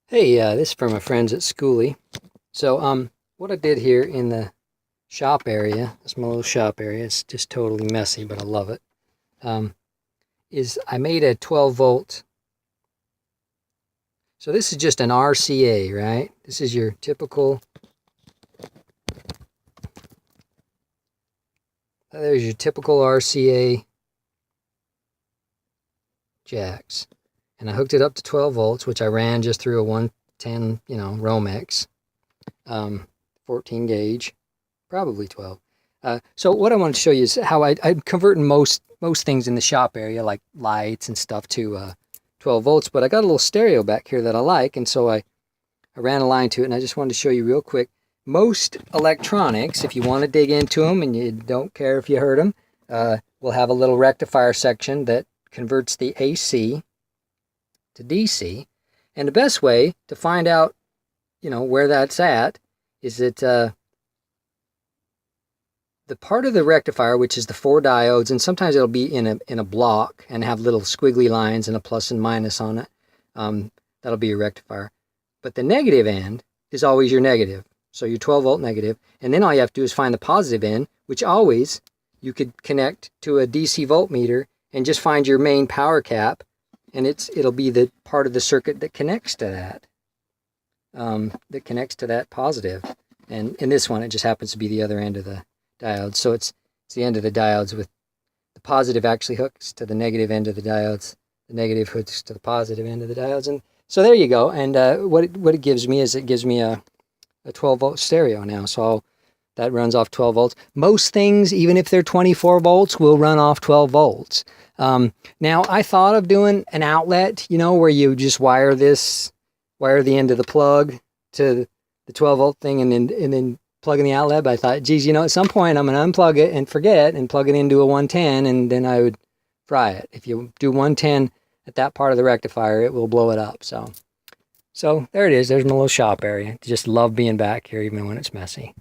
Hey, this is from my friends at Schoolie. So, what I did here in the shop area, this my little shop area, it's just totally messy, but I love it. Um, is I made a 12 volt. So this is just an RCA, right? This is your typical, there's your typical RCA jacks. And I hooked it up to 12 volts, which I ran just through a 110, Romex, 14 gauge, probably 12. So what I want to show you is how I'm converting most things in the shop area, like lights and stuff, to 12 volts. But I got a little stereo back here that I like, and so I ran a line to it, and I just wanted to show you real quick. Most electronics, if you want to dig into them and you don't care if you heard them, will have a little rectifier section that converts the AC to DC. And the best way to find out, where that's at is that the part of the rectifier, which is the 4 diodes, and sometimes it'll be in a block and have little squiggly lines and a plus and minus on it. That'll be your rectifier. But the negative end is always your negative. So your 12 volt negative. And then all you have to do is find the positive end, which always you could connect to a DC voltmeter and just find your main power cap. And it'll be the part of the circuit that connects to that positive. And in this one, it just happens to be the other end of the diode. So it's the end of the diodes with the positive actually hooks to the negative end of the diodes. The negative hooks to the positive end of the diodes. And so there you go. And what it gives me is it gives me a 12 volt stereo now. So that runs off 12 volts. Most things, even if they're 24 volts, will run off 12 volts. Now, I thought of doing an outlet, where you just wire the end of the plug to the 12 volt thing and then plug in the outlet. But I thought, geez, at some point I'm going to unplug it and forget and plug it into a 110, and then I would fry it. If you do 110 at that part of the rectifier, it will blow it up. So there it is. There's my little shop area. Just love being back here, even when it's messy.